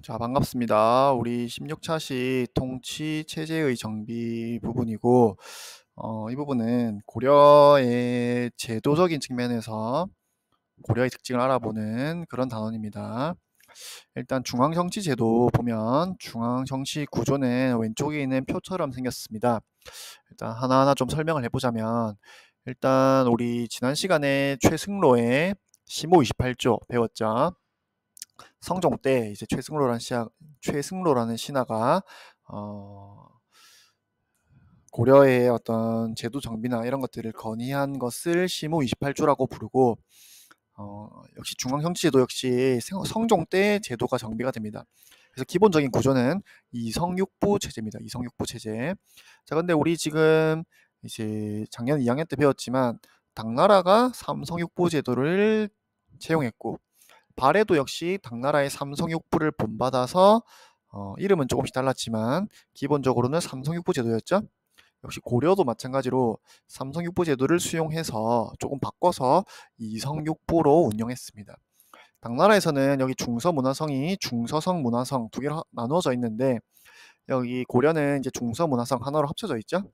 자, 반갑습니다. 우리 16차시 통치 체제의 정비 부분이고, 이 부분은 고려의 제도적인 측면에서 고려의 특징을 알아보는 그런 단원입니다. 일단 중앙정치제도 보면 중앙정치 구조는 왼쪽에 있는 표처럼 생겼습니다. 일단 하나하나 좀 설명을 해보자면, 일단 우리 지난 시간에 최승로의 시모 28조 배웠죠. 성종 때 이제 최승로라는 신하가 고려의 어떤 제도 정비나 이런 것들을 건의한 것을 시무 28조라고 부르고, 역시 중앙정치제도 역시 성종 때 제도가 정비가 됩니다. 그래서 기본적인 구조는 이성육부 체제입니다. 이성육부 체제. 자, 근데 우리 지금 이제 작년 2학년 때 배웠지만 당나라가 삼성육부 제도를 채용했고, 발해도 역시 당나라의 삼성육부를 본받아서 이름은 조금씩 달랐지만 기본적으로는 삼성육부 제도였죠. 역시 고려도 마찬가지로 삼성육부 제도를 수용해서 조금 바꿔서 이성육부로 운영했습니다. 당나라에서는 여기 중서문화성이 중서성 문화성 두 개로 나누어져 있는데, 여기 고려는 이제 중서문화성 하나로 합쳐져 있죠.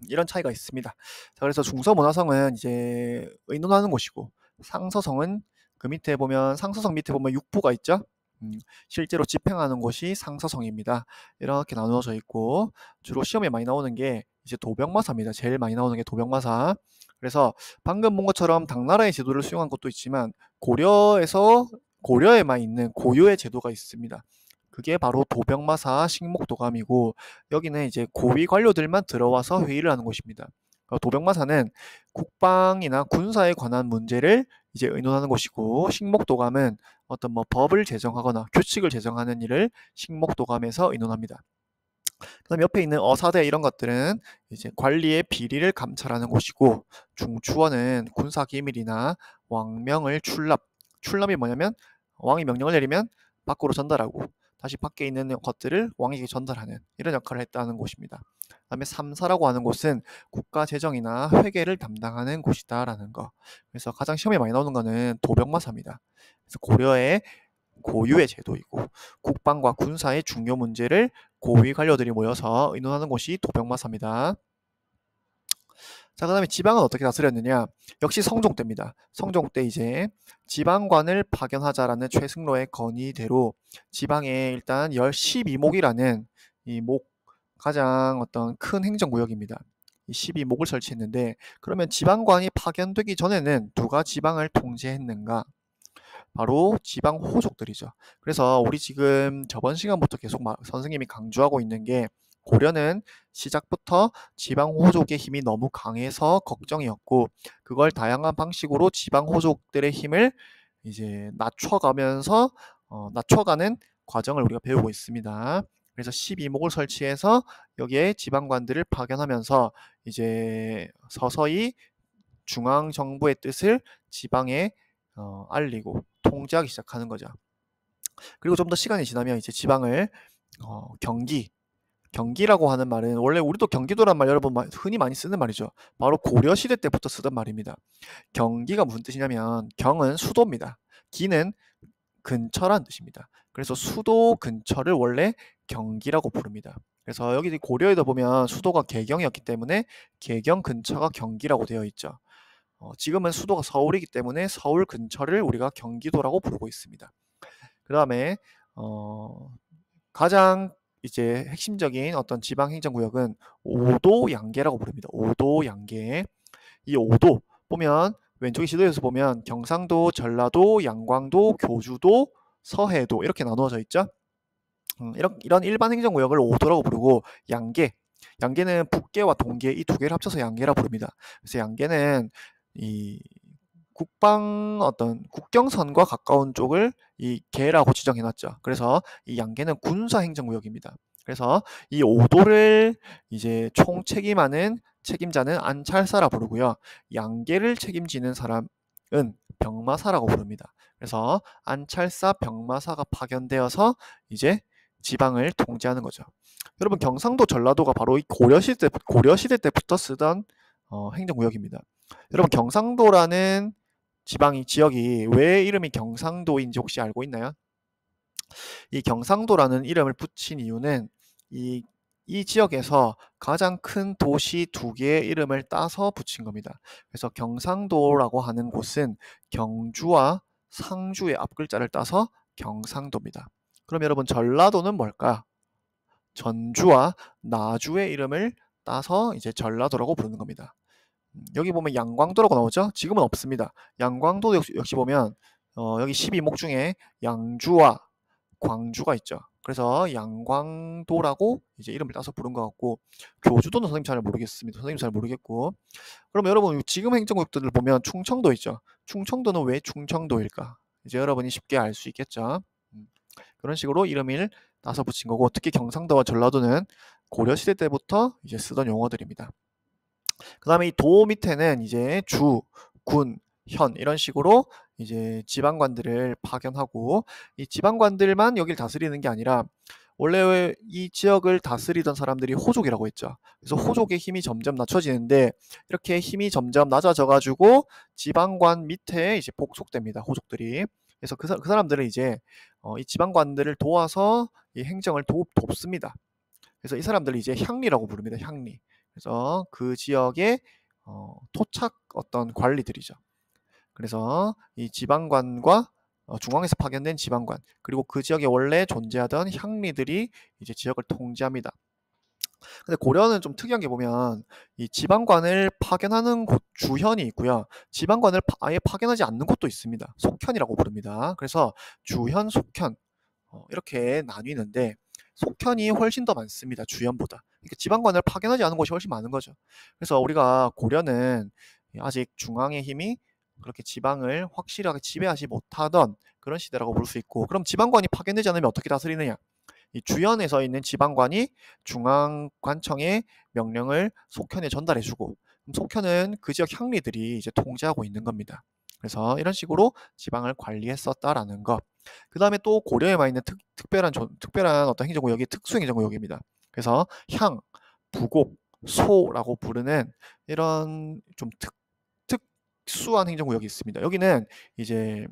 이런 차이가 있습니다. 자, 그래서 중서문화성은 이제 의논하는 곳이고, 상서성은 그 밑에 보면 상서성 밑에 보면 육부가 있죠. 실제로 집행하는 곳이 상서성입니다. 이렇게 나누어져 있고, 주로 시험에 많이 나오는 게 이제 도병마사입니다. 제일 많이 나오는 게 도병마사. 그래서 방금 본 것처럼 당나라의 제도를 수용한 것도 있지만 고려에만 있는 고유의 제도가 있습니다. 그게 바로 도병마사 식목도감이고, 여기는 이제 고위 관료들만 들어와서 회의를 하는 곳입니다. 도병마사는 국방이나 군사에 관한 문제를 이제 의논하는 곳이고, 식목도감은 어떤 법을 제정하거나 규칙을 제정하는 일을 식목도감에서 의논합니다. 그다음 옆에 있는 어사대 이런 것들은 이제 관리의 비리를 감찰하는 곳이고, 중추원은 군사 기밀이나 왕명을 출납이 뭐냐면 왕이 명령을 내리면 밖으로 전달하고 다시 밖에 있는 것들을 왕에게 전달하는 이런 역할을 했다는 곳입니다. 그다음에 삼사라고 하는 곳은 국가 재정이나 회계를 담당하는 곳이다라는 거. 그래서 가장 시험에 많이 나오는 거는 도병마사입니다. 그래서 고려의 고유의 제도이고, 국방과 군사의 중요 문제를 고위 관료들이 모여서 의논하는 곳이 도병마사입니다. 자, 그 다음에 지방은 어떻게 다스렸느냐? 역시 성종 때입니다. 성종 때 이제 지방관을 파견하자라는 최승로의 건의대로 지방에 일단 12목이라는 이 가장 어떤 큰 행정구역입니다. 이 12목을 설치했는데, 그러면 지방관이 파견되기 전에는 누가 지방을 통제했는가? 바로 지방 호족들이죠. 그래서 우리 지금 저번 시간부터 계속 선생님이 강조하고 있는 게, 고려는 시작부터 지방 호족의 힘이 너무 강해서 걱정이었고, 그걸 다양한 방식으로 지방 호족들의 힘을 이제 낮춰가는 과정을 우리가 배우고 있습니다. 그래서 12목을 설치해서 여기에 지방관들을 파견하면서 이제 서서히 중앙 정부의 뜻을 지방에 알리고 통제하기 시작하는 거죠. 그리고 좀 더 시간이 지나면 이제 지방을 경기라고 하는 말은 원래 우리도 경기도란 말 여러분 흔히 많이 쓰는 말이죠. 바로 고려 시대 때부터 쓰던 말입니다. 경기가 무슨 뜻이냐면 경은 수도입니다. 기는 근처란 뜻입니다. 그래서 수도 근처를 원래 경기라고 부릅니다. 그래서 여기 고려에도 보면 수도가 개경이었기 때문에 개경 근처가 경기라고 되어 있죠. 지금은 수도가 서울이기 때문에 서울 근처를 우리가 경기도라고 부르고 있습니다. 그 다음에 가장 이제 핵심적인 어떤 지방행정구역은 오도 양계라고 부릅니다. 오도 양계. 이 오도 보면 왼쪽에 지도에서 보면 경상도, 전라도, 양광도, 교주도, 서해도 이렇게 나누어져 있죠. 이런 일반 행정구역을 오도라고 부르고, 양계는 북계와 동계 이 두 개를 합쳐서 양계라 부릅니다. 그래서 양계는 이 국경선과 가까운 쪽을 이 계라고 지정해놨죠. 그래서 이 양계는 군사행정구역입니다. 그래서 이 오도를 이제 책임자는 안찰사라 부르고요. 양계를 책임지는 사람은 병마사라고 부릅니다. 그래서 안찰사, 병마사가 파견되어서 이제 지방을 통제하는 거죠. 여러분, 경상도, 전라도가 바로 이 고려시대 때부터 쓰던 행정구역입니다. 여러분, 경상도라는 지역이 왜 이름이 경상도인지 혹시 알고 있나요? 이 경상도라는 이름을 붙인 이유는 이 지역에서 가장 큰 도시 두 개의 이름을 따서 붙인 겁니다. 그래서 경상도라고 하는 곳은 경주와 상주의 앞글자를 따서 경상도입니다. 그럼 여러분 전라도는 뭘까? 전주와 나주의 이름을 따서 이제 전라도라고 부르는 겁니다. 여기 보면 양광도라고 나오죠? 지금은 없습니다. 양광도 역시 보면 여기 12목 중에 양주와 광주가 있죠. 그래서 양광도라고 이제 이름을 따서 부른 것 같고, 교주도는 선생님 잘 모르겠습니다. 선생님 잘 모르겠고. 그럼 여러분 지금 행정구역들을 보면 충청도 있죠. 충청도는 왜 충청도일까? 이제 여러분이 쉽게 알 수 있겠죠. 그런 식으로 이름을 따서 붙인 거고, 특히 경상도와 전라도는 고려시대 때부터 이제 쓰던 용어들입니다. 그 다음에 이 도 밑에는 이제 주, 군, 현 이런 식으로 이제 지방관들을 파견하고, 이 지방관들만 여길 다스리는 게 아니라 원래 이 지역을 다스리던 사람들이 호족이라고 했죠. 그래서 호족의 힘이 점점 낮춰지는데, 이렇게 힘이 점점 낮아져 가지고 지방관 밑에 이제 복속됩니다. 호족들이. 그래서 그 사람들은 이제 이 지방관들을 도와서 이 행정을 돕습니다. 그래서 이 사람들을 이제 향리라고 부릅니다. 향리. 그래서 그 지역의 토착 어떤 관리들이죠. 그래서 이 지방관과 중앙에서 파견된 지방관, 그리고 그 지역에 원래 존재하던 향리들이 이제 지역을 통제합니다. 근데 고려는 좀 특이한 게 보면 이 지방관을 파견하는 곳 주현이 있고요. 지방관을 아예 파견하지 않는 곳도 있습니다. 속현이라고 부릅니다. 그래서 주현, 속현 이렇게 나뉘는데, 속현이 훨씬 더 많습니다. 주현보다. 그러니까 지방관을 파견하지 않은 곳이 훨씬 많은 거죠. 그래서 우리가 고려는 아직 중앙의 힘이 그렇게 지방을 확실하게 지배하지 못하던 그런 시대라고 볼 수 있고, 그럼 지방관이 파견되지 않으면 어떻게 다스리느냐? 이 주현에서 있는 지방관이 중앙관청의 명령을 속현에 전달해주고, 속현은 그 지역 향리들이 이제 통제하고 있는 겁니다. 그래서 이런 식으로 지방을 관리했었다라는 것. 그 다음에 또 고려에만 있는 특별한 어떤 행정구역이 특수행정구역입니다. 그래서 향, 부곡, 소라고 부르는 이런 좀 특수한 행정구역이 있습니다. 여기는 이제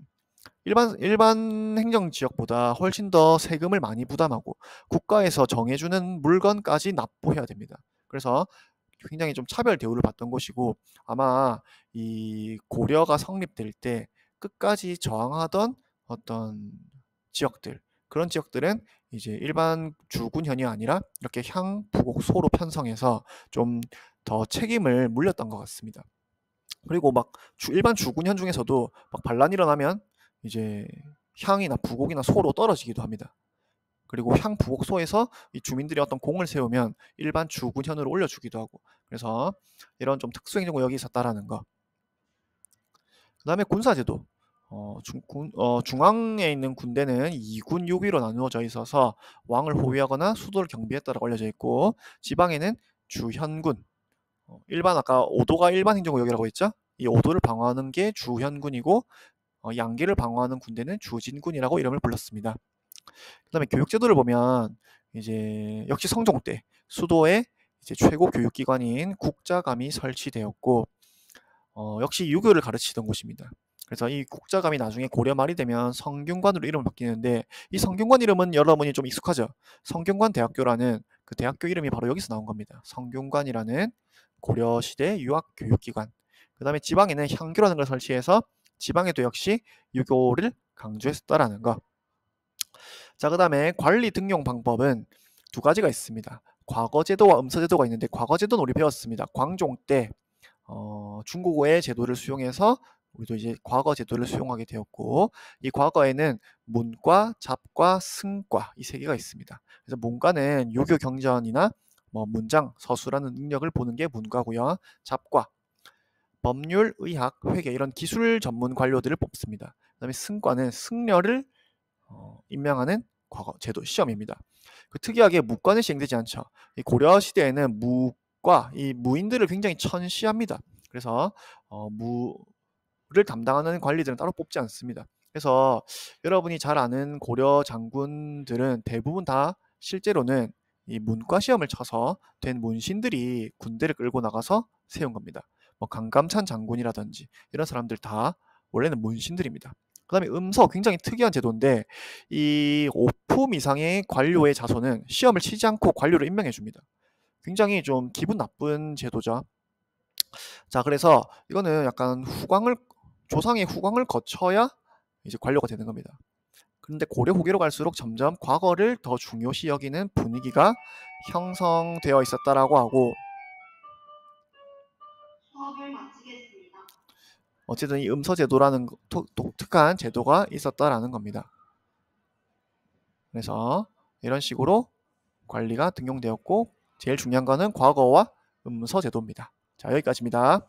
일반 행정지역보다 훨씬 더 세금을 많이 부담하고 국가에서 정해주는 물건까지 납부해야 됩니다. 그래서 굉장히 좀 차별 대우를 받던 곳이고, 아마 이 고려가 성립될 때 끝까지 저항하던 어떤 지역들, 그런 지역들은 이제 일반 주군현이 아니라 이렇게 향, 부곡, 소로 편성해서 좀 더 책임을 물렸던 것 같습니다. 그리고 막 일반 주군현 중에서도 막 반란이 일어나면 이제 향이나 부곡이나 소로 떨어지기도 합니다. 그리고 향, 부곡, 소에서 이 주민들이 어떤 공을 세우면 일반 주군현으로 올려주기도 하고, 그래서 이런 좀 특수행정구역이 있었다라는 거. 그 다음에 군사제도. 중앙에 있는 군대는 2군 6위로 나누어져 있어서 왕을 호위하거나 수도를 경비했다라고 알려져 있고, 지방에는 주현군, 일반 아까 5도가 일반 행정구역이라고 했죠? 이 5도를 방어하는 게 주현군이고, 양계를 방어하는 군대는 주진군이라고 이름을 불렀습니다. 그 다음에 교육제도를 보면 이제 역시 성종 때 수도에 이제 최고 교육기관인 국자감이 설치되었고, 역시 유교를 가르치던 곳입니다. 그래서 이 국자감이 나중에 고려 말이 되면 성균관으로 이름을 바뀌는데, 이 성균관 이름은 여러분이 좀 익숙하죠? 성균관 대학교라는 그 대학교 이름이 바로 여기서 나온 겁니다. 성균관이라는 고려시대 유학교육기관. 그 다음에 지방에는 향교라는 걸 설치해서 지방에도 역시 유교를 강조했었다라는 거. 자, 그 다음에 관리 등용 방법은 두 가지가 있습니다. 과거제도와 음서제도가 있는데, 과거제도는 우리 배웠습니다. 광종 때 중국어의 제도를 수용해서 우리도 이제 과거 제도를 수용하게 되었고, 이 과거에는 문과, 잡과, 승과 이 세 개가 있습니다. 그래서 문과는 유교 경전이나 뭐 문장, 서술하는 능력을 보는 게 문과고요. 잡과 법률, 의학, 회계 이런 기술 전문 관료들을 뽑습니다. 그다음에 승과는 승려를 임명하는 과거 제도 시험입니다. 그 특이하게 무과는 시행되지 않죠. 이 고려 시대에는 이 무인들을 굉장히 천시합니다. 그래서 무를 담당하는 관리들은 따로 뽑지 않습니다. 그래서 여러분이 잘 아는 고려 장군들은 대부분 다 실제로는 이 문과 시험을 쳐서 된 문신들이 군대를 끌고 나가서 세운 겁니다. 뭐 강감찬 장군이라든지 이런 사람들 다 원래는 문신들입니다. 그다음에 음서 굉장히 특이한 제도인데 이 5품 이상의 관료의 자손은 시험을 치지 않고 관료를 임명해 줍니다. 굉장히 좀 기분 나쁜 제도죠. 자, 그래서 이거는 약간 조상의 후광을 거쳐야 이제 관료가 되는 겁니다. 그런데 고려 후기로 갈수록 점점 과거를 더 중요시 여기는 분위기가 형성되어 있었다라고 하고, 어쨌든 이 음서제도라는 독특한 제도가 있었다라는 겁니다. 그래서 이런 식으로 관리가 등용되었고, 제일 중요한 거는 과거와 음서제도입니다. 자, 여기까지입니다.